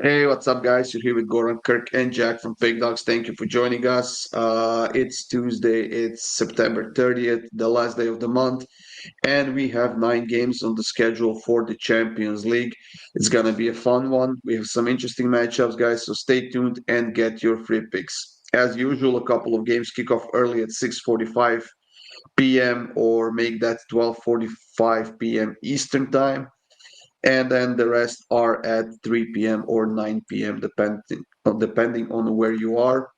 Hey, what's up, guys? You're here with Goran, Kirk, and Jack from PickDawgz. Thank you for joining us. It's Tuesday, it's September 30th, the last day of the month, and we have 9 games on the schedule for the Champions League. It's gonna be a fun one. We have some interesting matchups, guys, so stay tuned and get your free picks. As usual, a couple of games kick off early at 6:45 p.m. or make that 12:45 p.m. Eastern Time, and then the rest are at 3 p.m. or 9 p.m. depending on where you are.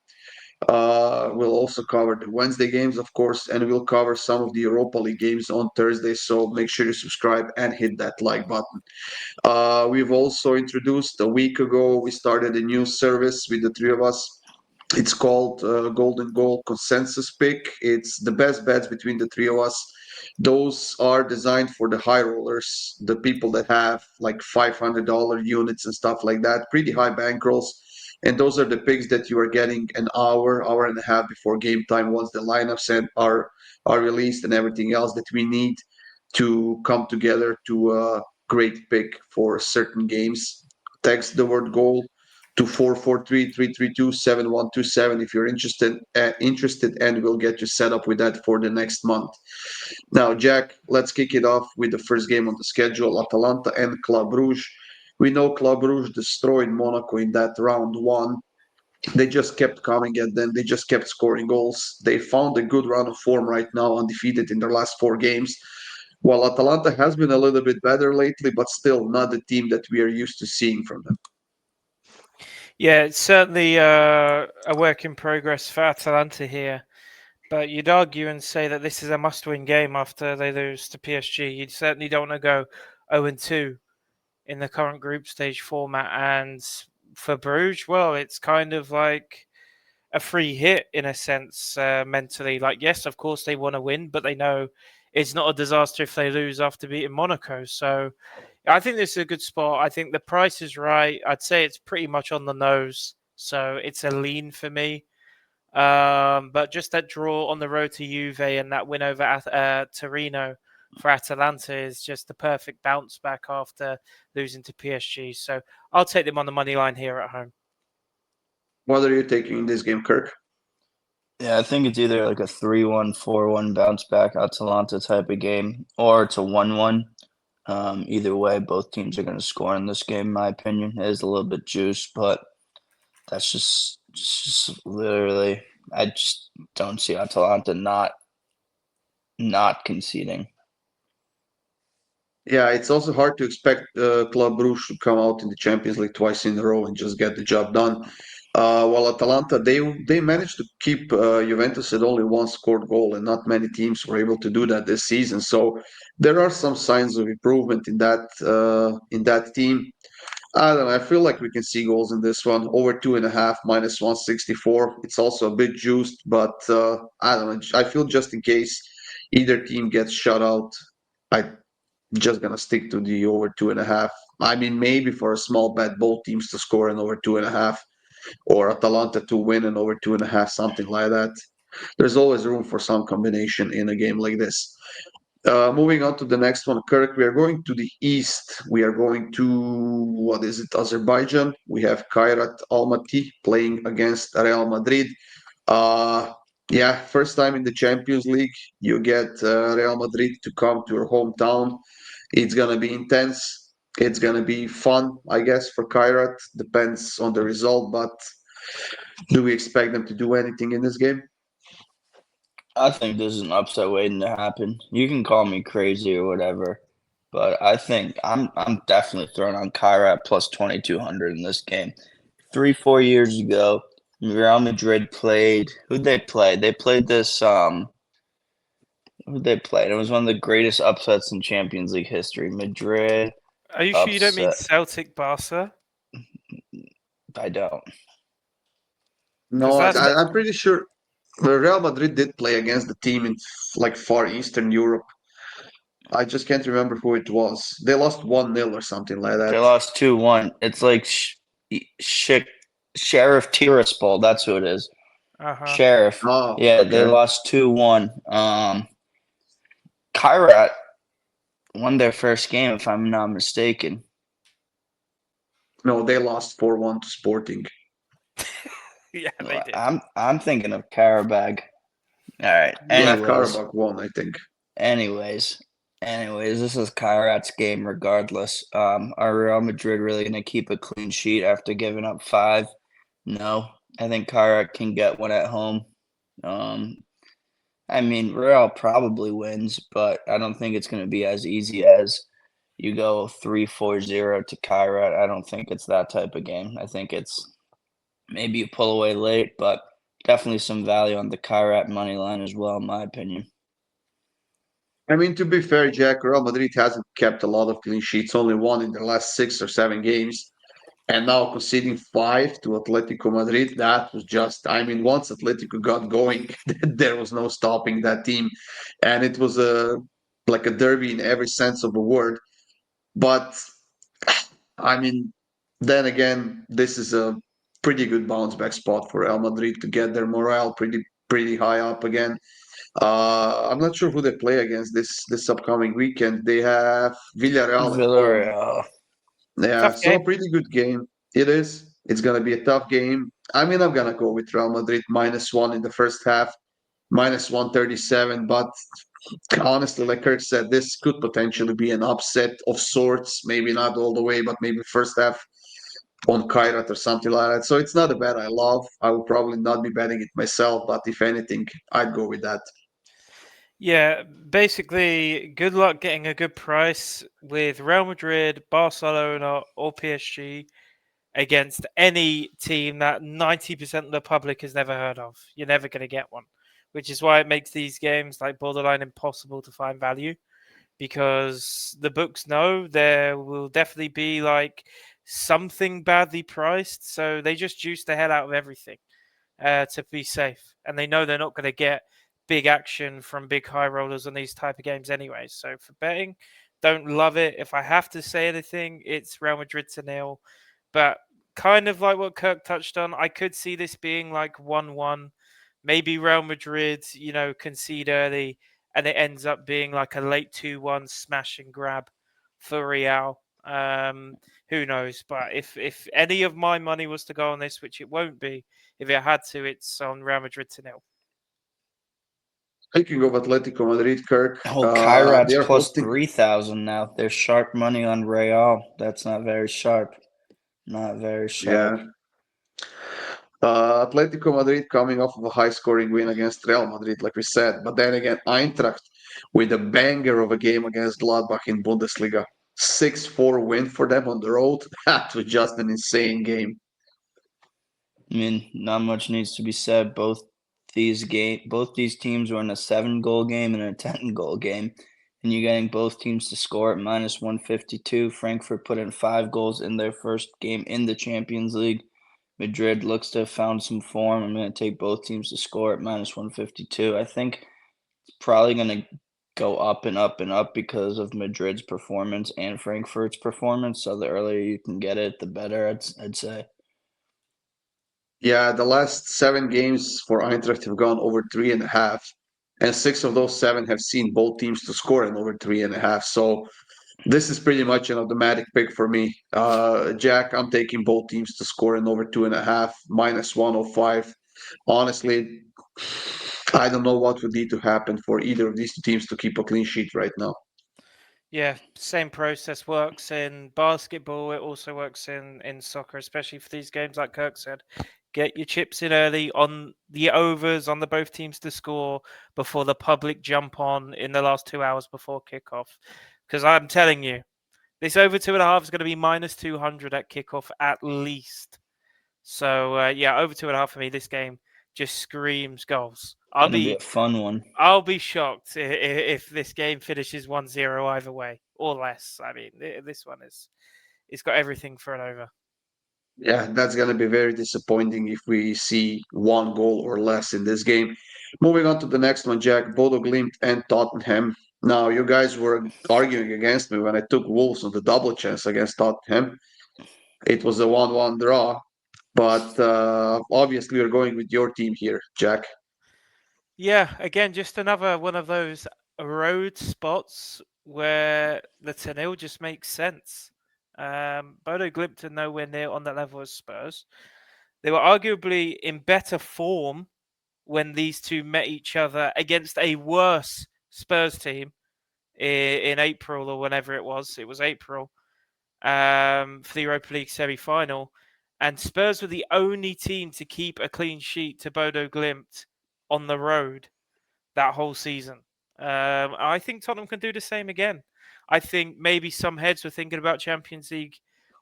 We'll also cover the Wednesday games, of course, and we'll cover some of the Europa League games on Thursday. So make sure you subscribe and hit that like button. We've also introduced a week ago. We started a new service with the three of us. It's called Golden Goal Consensus Pick. It's the best bets between the three of us. Those are designed for the high rollers, the people that have like $500 units and stuff like that, pretty high bankrolls. And those are the picks that you are getting an hour and a half before game time once the lineups are released and everything else that we need to come together to a great pick for certain games. Text the word goal to 443-332-7127 if you're interested, and we'll get you set up with that for the next month. Now, Jack, let's kick it off with the first game on the schedule, Atalanta and Club Brugge. We know Club Brugge destroyed Monaco in that round one. They just kept coming at them. They just kept scoring goals. They found a good run of form right now, undefeated in their last 4 games. While Atalanta has been a little bit better lately, but still not the team that we are used to seeing from them. Yeah, it's certainly a work in progress for Atalanta here. But you'd argue and say that this is a must-win game after they lose to PSG. You certainly don't want to go 0-2 in the current group stage format. And for Bruges, well, it's kind of like a free hit in a sense mentally. Like, yes, of course they want to win, but they know it's not a disaster if they lose after beating Monaco. So I think this is a good spot. I think the price is right. I'd say it's pretty much on the nose. So it's a lean for me. But just that draw on the road to Juve and that win over Torino for Atalanta is just the perfect bounce back after losing to PSG. So I'll take them on the money line here at home. What are you taking in this game, Kirk? Yeah, I think it's either like a 3-1, 4-1 bounce back Atalanta type of game, or it's a 1-1. Either way, both teams are going to score in this game, in my opinion. It is a little bit juice, but that's just literally, I just don't see Atalanta not conceding. Yeah, it's also hard to expect Club Brugge to come out in the Champions League twice in a row and just get the job done. While Atalanta, they managed to keep Juventus at only one scored goal, and not many teams were able to do that this season. So there are some signs of improvement in that team. I don't know. I feel like we can see goals in this one. Over 2.5, minus 164. It's also a bit juiced, but I don't know. I feel just in case either team gets shut out, I just gonna stick to the over 2.5. I mean, maybe for a small bet, both teams to score an over 2.5, or Atalanta to win an over 2.5, something like that. There's always room for some combination in a game like this. Moving on to the next one, Kirk. We are going to the east. We are going to what is it, Azerbaijan? We have Kairat Almaty playing against Real Madrid. Uh, yeah, first time in the Champions League, you get Real Madrid to come to your hometown. It's gonna be intense. It's gonna be fun, I guess, for Kairat. Depends on the result, but do we expect them to do anything in this game? I think this is an upset waiting to happen. You can call me crazy or whatever, but I think I'm definitely throwing on Kairat plus 2,200 in this game. 3-4 years ago, Real Madrid played. Who'd they play? They played this. Who'd they play? It was one of the greatest upsets in Champions League history. Madrid Are you sure you don't mean upset. Celtic Barca? I don't. No, Because that's I'm pretty sure Real Madrid did play against the team in like Far Eastern Europe. I just can't remember who it was. They lost 1-0 or something like They that. lost 2-1. It's like Sheriff Tiraspol. That's who it is. uh-huh. Sheriff. Oh, Yeah, they okay. lost 2-1. Kairat won their first game, if I'm not mistaken. No, they lost 4-1 to Sporting. Yeah, they did. I'm thinking of Karabag. All right. Yeah, Anyways, Karabakh won, I think. anyways, this is Kairat's game. Regardless, are Real Madrid really going to keep a clean sheet after giving up 5? No, I think Kairat can get one at home. I mean, Real probably wins, but I don't think it's going to be as easy as you go 3-4-0 to Kairat. I don't think it's that type of game. I think it's maybe you pull away late, but definitely some value on the Kairat money line as well, in my opinion. I mean, to be fair, Jack, Real Madrid hasn't kept a lot of clean sheets, only one in the last 6 or 7 games. And now conceding 5 to Atletico Madrid, that was just, I mean, once Atletico got going, there was no stopping that team. And it was like a derby in every sense of the word. But I mean, then again, this is a pretty good bounce back spot for Real Madrid to get their morale pretty high up again. I'm not sure who they play against this upcoming weekend. They have Villarreal at home. Villarreal. Yeah, Tough so a game. pretty good game. It is. It's gonna be a tough game. I mean, I'm gonna go with Real Madrid -1 in the first half, -137. But honestly, like Kirk said, this could potentially be an upset of sorts. Maybe not all the way, but maybe first half on Kairat or something like that. So it's not a bet I love. I will probably not be betting it myself, but if anything, I'd go with that. Yeah, basically, good luck getting a good price with Real Madrid, Barcelona, or PSG against any team that 90% of the public has never heard of. You're never going to get one, which is why it makes these games like borderline impossible to find value, because the books know there will definitely be like something badly priced. So they just juice the hell out of everything to be safe. And they know they're not going to get big action from big high rollers on these type of games anyway. So for betting, don't love it. If I have to say anything, it's Real Madrid to nil. But kind of like what Kirk touched on, I could see this being like 1-1. Maybe Real Madrid, concede early and it ends up being like a late 2-1 smash and grab for Real. Who knows? But if any of my money was to go on this, which it won't be, if it had to, it's on Real Madrid to nil. Speaking of Atletico Madrid, Kirk, Oh, Kairat's they're plus hosting. 3,000 now. They're sharp money on Real. That's not very sharp. Not very sharp. Yeah. Atletico Madrid coming off of a high-scoring win against Real Madrid, like we said. But then again, Eintracht with a banger of a game against Gladbach in Bundesliga. 6-4 win for them on the road. That was just an insane game. I mean, not much needs to be said. Both these teams were in a 7-goal game and a 10-goal game, and you're getting both teams to score at -152. Frankfurt put in 5 goals in their first game in the Champions League. Madrid looks to have found some form. I'm going to take both teams to score at -152. I think it's probably going to go up and up and up because of Madrid's performance and Frankfurt's performance. So the earlier you can get it, the better, I'd say. Yeah, the last 7 games for Eintracht have gone over 3.5, and 6 of those 7 have seen both teams to score in over 3.5. So this is pretty much an automatic pick for me. Jack, I'm taking both teams to score in over 2.5, -105. Honestly, I don't know what would need to happen for either of these two teams to keep a clean sheet right now. Yeah, same process works in basketball. It also works in soccer, especially for these games, like Kirk said. Get your chips in early on the overs on the both teams to score before the public jump on in the last 2 hours before kickoff. Because I'm telling you, this over 2.5 is going to be -200 at kickoff at least. So yeah, over 2.5 for me. This game just screams goals. Gonna be a fun one. I'll be shocked if this game finishes 1-0 either way or less. I mean, this one it's got everything for an over. Yeah, that's going to be very disappointing if we see 1 goal or less in this game. Moving on to the next one, Jack, Bodo Glimt and Tottenham. Now, you guys were arguing against me when I took Wolves on the double chance against Tottenham. It was a 1-1 draw, but obviously you're going with your team here, Jack. Yeah, again, just another one of those road spots where the to nil just makes sense. Bodo Glimt are nowhere near on that level as Spurs. They were arguably in better form when these two met each other against a worse Spurs team in April or whenever it was. It was April for the Europa League semi-final, and Spurs were the only team to keep a clean sheet to Bodo Glimt on the road that whole season. I think Tottenham can do the same again. I think maybe some heads were thinking about Champions League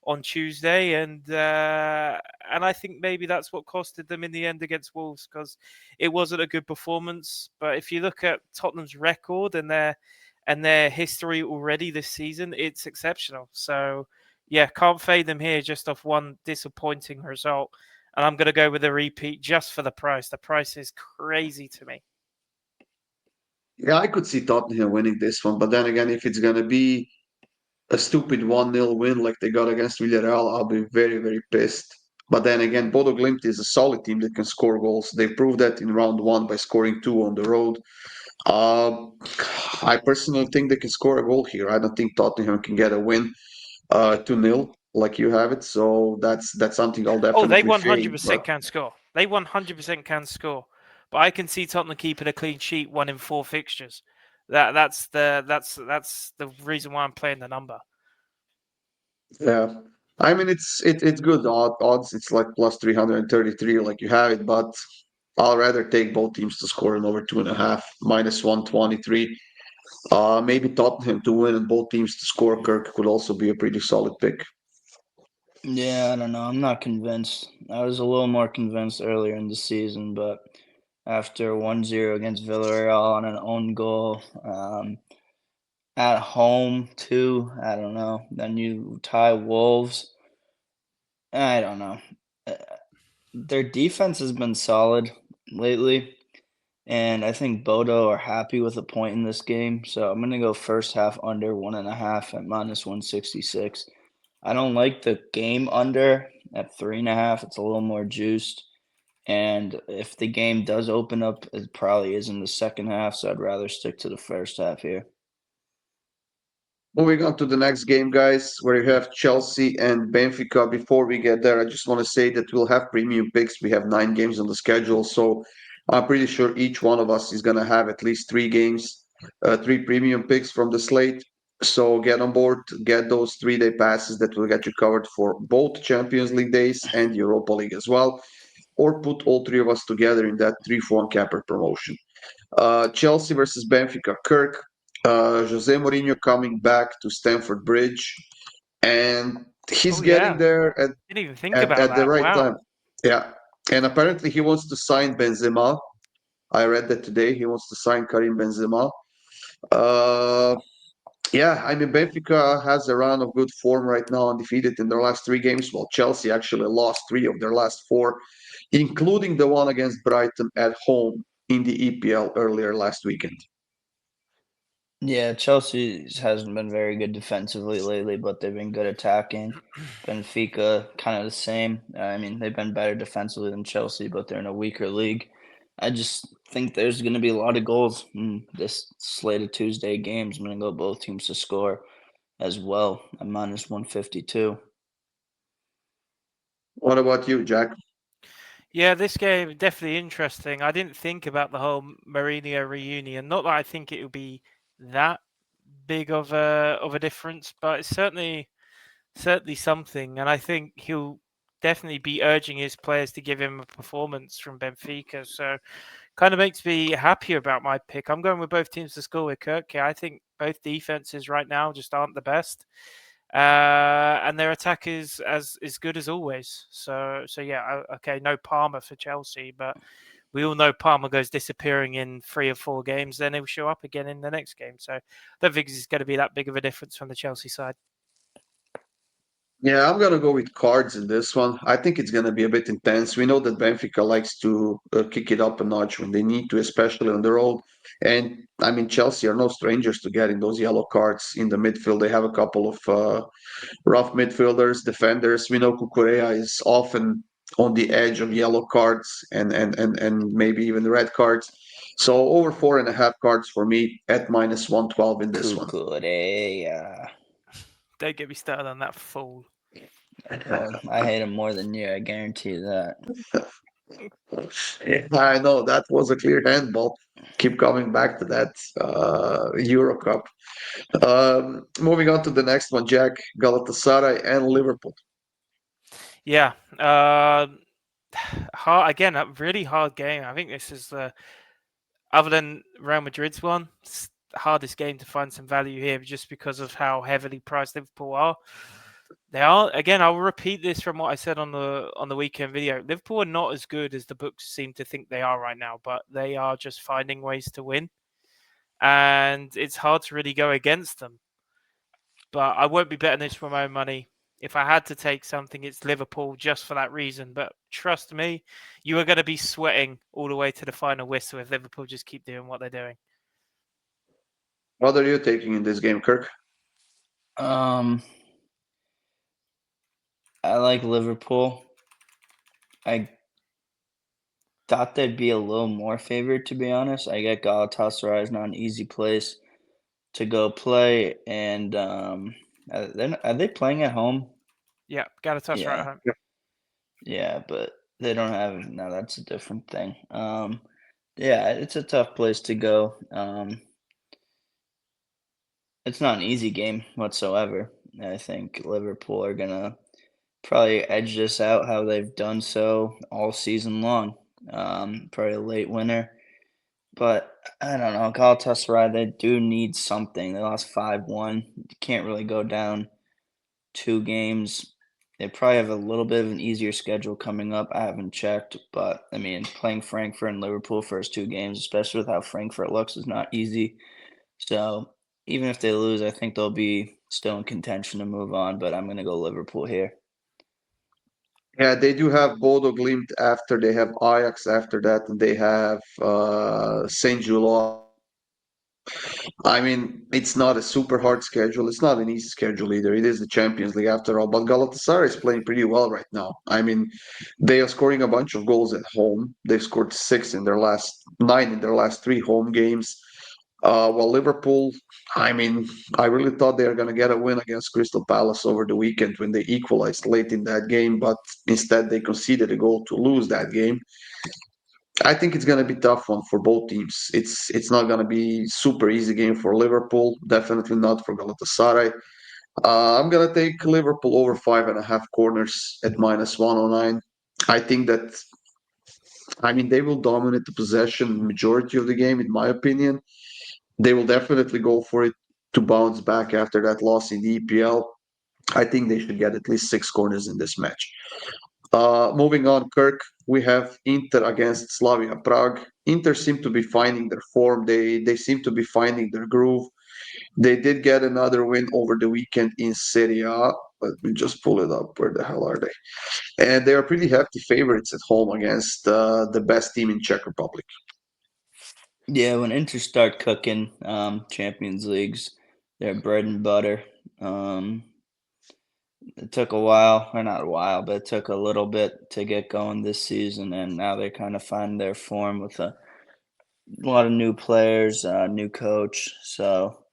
on Tuesday, and I think maybe that's what costed them in the end against Wolves, because it wasn't a good performance. But if you look at Tottenham's record and their history already this season, it's exceptional. So yeah, can't fade them here just off one disappointing result. And I'm going to go with a repeat just for the price. The price is crazy to me. Yeah, I could see Tottenham winning this one, but then again, if it's gonna be a stupid 1-0 win like they got against Villarreal, I'll be very, very pissed. But then again, Bodo Glimt is a solid team that can score goals. They proved that in round one by scoring two on the road. Uh, I personally think they can score a goal here. I don't think Tottenham can get a win 2-0 like you have it. So that's something I'll Oh, they definitely fade. 100% can score. They 100% can score. But I can see Tottenham keeping a clean sheet 1 in 4 fixtures. That's the reason why I'm playing the number. Yeah. I mean, it's good odds. It's like plus 333, like you have it, but I'll rather take both teams to score in over 2.5, minus 123. Maybe Tottenham to win and both teams to score. Kirk could also be a pretty solid pick. Yeah, I don't know. I'm not convinced. I was a little more convinced earlier in the season, but after 1-0 against Villarreal on an own goal, at home too, I don't know. Then you tie Wolves. I don't know. Uh, Their defense has been solid lately, and I think Bodo are happy with a point in this game. So I'm gonna go first half under 1.5 at minus 166. I don't like the game under at 3.5. It's a little more juiced. And if the game does open up, it probably is in the second half. So I'd rather stick to the first half here. Moving on to the next game, guys, where you have Chelsea and Benfica. Before we get there, I just want to say that we'll have premium picks. We have 9 games on the schedule, so I'm pretty sure each one of us is going to have at least 3 games, 3 premium picks from the slate. So get on board, get those 3-day passes that will get you covered for both Champions League days and Europa League as well, or put all three of us together in that 3-for-1 capper promotion. Chelsea versus Benfica. Kirk, Jose Mourinho coming back to Stamford Bridge, and he's Oh getting yeah, there didn't even think about at the that. right Wow. time. Yeah, and apparently he wants to sign Benzema. I read that today. He wants to sign Karim Benzema. Uh, yeah, I mean Benfica has a run of good form right now, undefeated in their last 3 games, while Chelsea actually lost 3 of their last 4, including the one against Brighton at home in the EPL earlier last weekend. Yeah, Chelsea hasn't been very good defensively lately, but they've been good attacking. Benfica, kind of the same. I mean, they've been better defensively than Chelsea, but they're in a weaker league. I just think there's going to be a lot of goals in this slate of Tuesday games. I'm going to go both teams to score as well at minus 152. What about you, Jack? Yeah, this game definitely interesting. I didn't think about the whole Mourinho reunion. Not that I think it would be that big of a difference, but it's certainly something. And I think he'll definitely be urging his players to give him a performance from Benfica. So kind of makes me happier about my pick. I'm going with both teams to score with Kirk. I think both defenses right now just aren't the best. And their attack is as good as always. So yeah, okay, no Palmer for Chelsea, but we all know Palmer goes disappearing in 3 or 4 games, then he'll show up again in the next game. So I don't think it's going to be that big of a difference from the Chelsea side. Yeah, I'm gonna go with cards in this one. I think it's gonna be a bit intense. We know that Benfica likes to kick it up a notch when they need to, especially on the road. And I mean, Chelsea are no strangers to getting those yellow cards in the midfield. They have a couple of rough midfielders, defenders. We know Kukurea is often on the edge of yellow cards and maybe even red cards. So over 4.5 cards for me at minus 112 in this one. Kukurea. Don't get me started on that fool. Well, I hate him more than you. I guarantee you that. I know that was a clear handball. Keep coming back to that Euro Cup. Moving on to the next one, Jack. Galatasaray and Liverpool. Yeah. Hard again. A really hard game. I think this is other than Real Madrid's one, it's the hardest game to find some value here, just because of how heavily priced Liverpool are. They are again. I'll repeat this from what I said on the weekend video. Liverpool are not as good as the books seem to think they are right now, but they are just finding ways to win, and it's hard to really go against them. But I won't be betting this for my own money. If I had to take something, it's Liverpool just for that reason. But trust me, you are going to be sweating all the way to the final whistle if Liverpool just keep doing what they're doing. What are you taking in this game, Kirk? I like Liverpool. I thought they'd be a little more favored, to be honest. I get Galatasaray is not an easy place to go play, and are they playing at home? Yeah, Galatasaray Yeah. at home. Yeah, but they don't have. No, that's a different thing. Yeah, it's a tough place to go. It's not an easy game whatsoever. I think Liverpool are gonna probably edge this out how they've done so all season long. Probably a late winner. But I don't know. Galatasaray, they do need something. They lost 5-1. You can't really go down 2 games. They probably have a little bit of an easier schedule coming up. I haven't checked, but I mean, playing Frankfurt and Liverpool first 2 games, especially with how Frankfurt looks, is not easy. So even if they lose, I think they'll be still in contention to move on. But I'm going to go Liverpool here. Yeah, they do have Bodo Glimt after they have Ajax after that, and they have Saint Gilloise. I mean, it's not a super hard schedule. It's not an easy schedule either. It is the Champions League after all. But Galatasaray is playing pretty well right now. I mean, they are scoring a bunch of goals at home. They've scored nine in their last 3 home games. While Liverpool, I mean, I really thought they were going to get a win against Crystal Palace over the weekend when they equalized late in that game, but instead they conceded a goal to lose that game. I think it's going to be a tough one for both teams. It's not going to be super easy game for Liverpool. Definitely not for Galatasaray. I'm going to take Liverpool over 5.5 corners at -109. I think that, I mean, they will dominate the possession majority of the game, in my opinion. They will definitely go for it to bounce back after that loss in the EPL. I think they should get at least 6 corners in this match. Moving on, Kirk, we have Inter against Slavia Prague. Inter seem to be finding their form. They seem to be finding their groove. They did get another win over the weekend in Serie A. Let me just pull it up. Where the hell are they? And they are pretty hefty favorites at home against the best team in Czech Republic. Yeah, when Inter start cooking, Champions Leagues, their bread and butter. It took a while, or not a while, but it took a little bit to get going this season, and now they're kind of finding their form with a lot of new players, new coach. So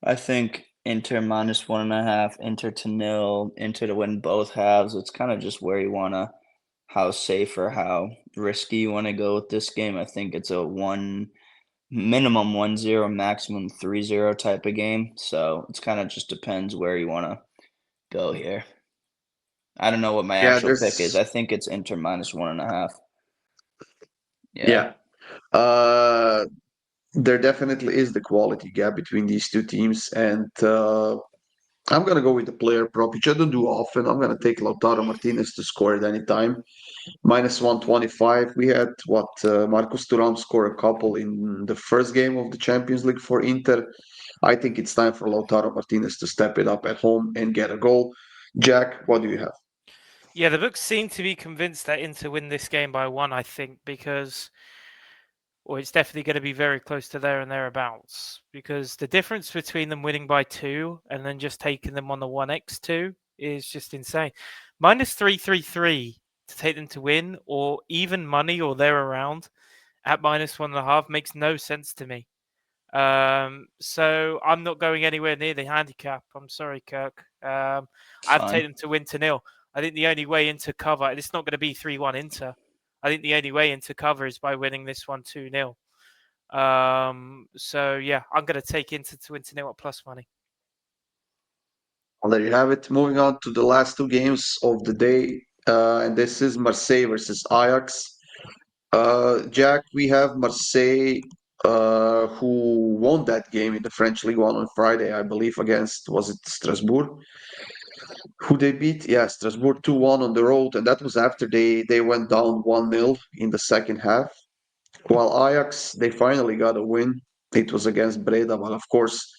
I think Inter -1.5, Inter to nil, Inter to win both halves. It's kind of just where you want to, how safe or how risky you want to go with this game. I think it's a minimum 1-0, maximum 3-0 type of game. So it's kind of just depends where you want to go here. I don't know what my Yeah, actual pick is. there's I think it's Inter -1.5. Yeah. yeah. Uh, there definitely is the quality gap between these two teams, and I'm gonna go with the player prop, which I don't do often. I'm gonna take Lautaro Martinez to score at any time. -125. We had Marcus Thuram score a couple in the first game of the Champions League for Inter. I think it's time for Lautaro Martinez to step it up at home and get a goal. Jack, what do you have? Yeah, the books seem to be convinced that Inter win this game by 1, I think, because it's definitely going to be very close to there and thereabouts, because the difference between them winning by 2 and then just taking them on the 1x2 is just insane. -333 to take them to win, or even money or there around at -1.5 makes no sense to me. So I'm not going anywhere near the handicap. I'm sorry, Kirk. I'd Fine. take them to win to nil. I think the only way into cover, it's not going to be 3-1 Inter. I think the only way into cover is by winning this one 2-0. So yeah, I'm going to take Inter to win to nil at plus money. Well, there you have it. Moving on to the last two games of the day, and this is Marseille versus Ajax. Jack, we have Marseille, who won that game in the French League One on Friday, I believe, against, was it Strasbourg? Who they beat? Yeah, Strasbourg 2-1 on the road, and that was after they went down 1-0 in the second half. While Ajax, they finally got a win. It was against Breda, but of course,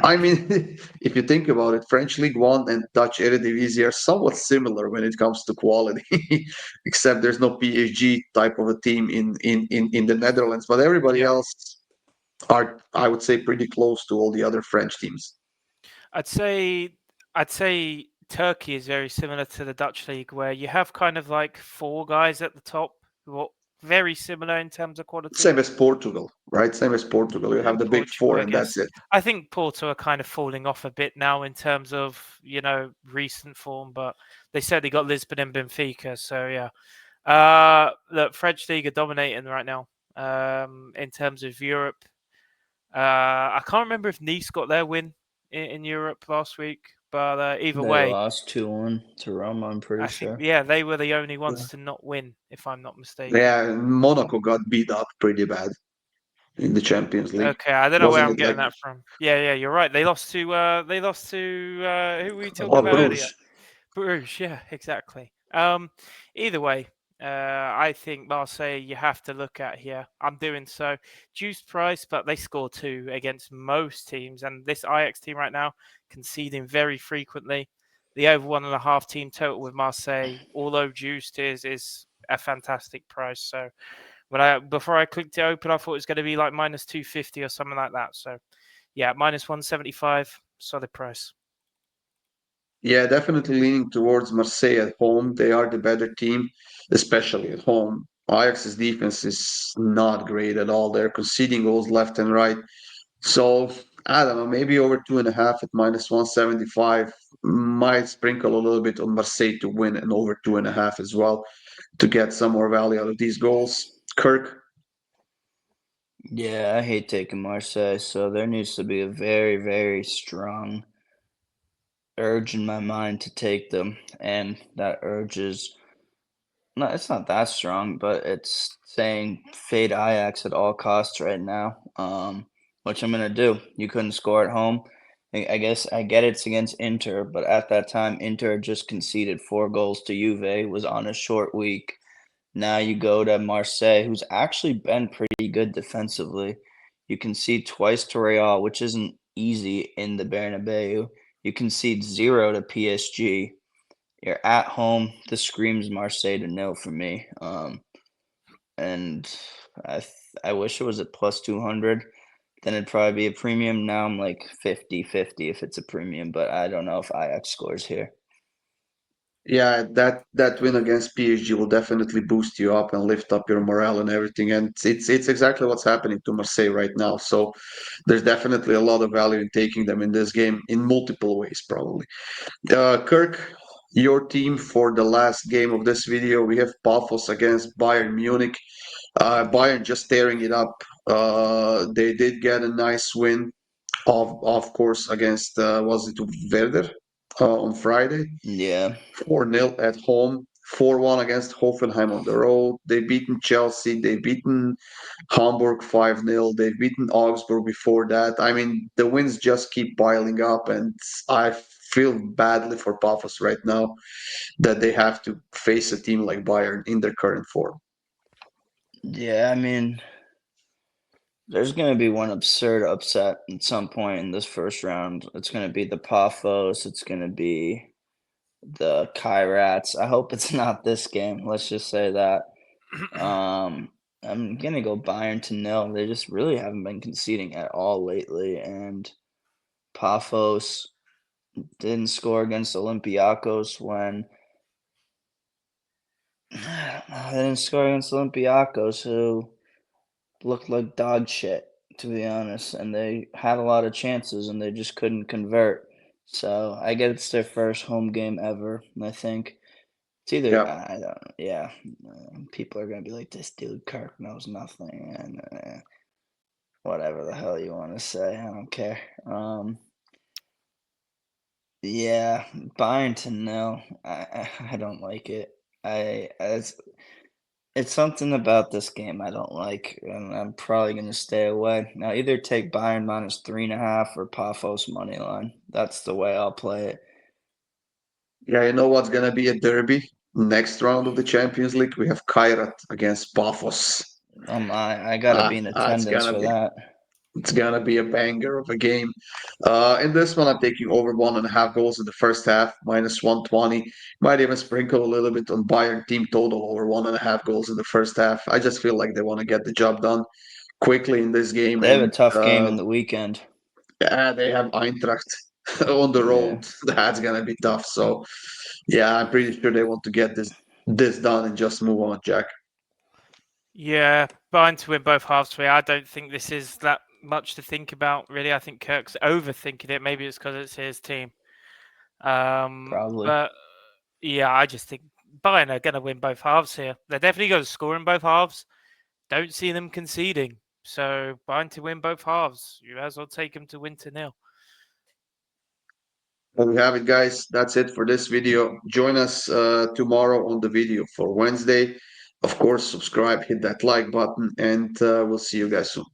I mean, if you think about it, French League One and Dutch Eredivisie are somewhat similar when it comes to quality, except there's no PSG type of a team in the Netherlands. But everybody Yeah. else are, I would say, pretty close to all the other French teams. I'd say Turkey is very similar to the Dutch league, where you have kind of like four guys at the top who are very similar in terms of quality. Same as Portugal, right? Same as Portugal. You have the big Portugal, four, I and guess. that's it. I think Porto are kind of falling off a bit now in terms of recent form, but they said they got Lisbon and Benfica, so yeah. Look, French league are dominating right now. In terms of Europe, I can't remember if Nice got their win in Europe last week, but either They way, lost 2-1 to Roma, I'm pretty I sure. think they were the only ones to not win, if I'm not mistaken. Yeah, Monaco got beat up pretty bad in the Champions League. Okay, I don't know where Wasn't I'm it getting like that from. Yeah, you're right. They lost to who were we talking Oh, about earlier? Bruges? Bruges, yeah, exactly. Either way, I think Marseille you have to look at here. I'm doing so. Juice price, but they score 2 against most teams, and this Ajax team right now conceding very frequently. The over 1.5 team total with Marseille, although juiced, is a fantastic price. So before I clicked it open, I thought it was going to be like minus 250 or something like that. So yeah, minus 175, solid price. Yeah, definitely leaning towards Marseille at home. They are the better team, especially at home. Ajax's defense is not great at all. They're conceding goals left and right. So I don't know, maybe over 2.5 at minus 175 might sprinkle a little bit on Marseille to win and over 2.5 as well to get some more value out of these goals. Kirk, Yeah, I hate taking Marseille, so there needs to be a very, very strong urge in my mind to take them. And that urge is no, it's not that strong, but it's saying fade Ajax at all costs right now. Which I'm gonna do. You couldn't score at home. I guess I get it's against Inter, but at that time Inter just conceded 4 goals to Juve, was on a short week. Now you go to Marseille, who's actually been pretty good defensively. You concede twice to Real, which isn't easy in the Bernabeu. You concede 0 to PSG. You're at home. This screams Marseille to nil for me. And I wish it was at plus 200. Then it'd probably be a premium. Now I'm like 50-50 if it's a premium, but I don't know if Ajax scores here. yeah, that win against PSG will definitely boost you up and lift up your morale and everything. And it's exactly what's happening to Marseille right now. So there's definitely a lot of value in taking them in this game in multiple ways, probably. Kirk, your team for the last game of this video, we have Pafos against Bayern Munich. Bayern just tearing it up. They did get a nice win, of course, against was it Werder on Friday? Yeah. 4-0 at home. 4-1 against Hoffenheim on the road. They've beaten Chelsea. They've beaten Hamburg 5-0. They've beaten Augsburg before that. I mean, the wins just keep piling up, and I feel badly for Pafos right now that they have to face a team like Bayern in their current form. Yeah, I mean, there's going to be one absurd upset at some point in this first round. It's going to be the Pafos. It's going to be the Kairats. I hope it's not this game. Let's just say that. I'm going to go Bayern to nil. They just really haven't been conceding at all lately. And Pafos didn't score against Olympiacos when they didn't score against Olympiacos, who looked like dog shit, to be honest. And they had a lot of chances and they just couldn't convert. So I guess it's their first home game ever. I think it's either Yeah. I don't. Yeah, people are gonna be like, this dude Kirk knows nothing, and whatever the hell you want to say. I don't care. Yeah, Bayern to nil. I don't like it. It's something about this game I don't like, and I'm probably gonna stay away. Now, either take Bayern -3.5 or Pafos money line. That's the way I'll play it. Yeah, you know what's gonna be a derby? Next round of the Champions League, we have Kairat against Pafos. I gotta be in It's attendance gonna for be that. it's gonna be a banger of a game. In this one, I'm taking over 1.5 goals in the first half, -120. Might even sprinkle a little bit on Bayern team total over 1.5 goals in the first half. I just feel like they want to get the job done quickly in this game, They have a and tough game in the weekend. yeah, they have Eintracht on the Yeah, road. That's gonna be tough. So yeah, I'm pretty sure they want to get this done and just move on, Jack. Yeah, Bayern to win both halves for me. I don't think this is that much to think about, really. I think Kirk's overthinking it. Maybe it's because it's his team. probably. But yeah, I just think Bayern are going to win both halves here. They're definitely going to score in both halves. Don't see them conceding. So Bayern to win both halves. You as well take them to win to nil. There we have it, guys. That's it for this video. Join us tomorrow on the video for Wednesday. Of course, subscribe, hit that like button, and we'll see you guys soon.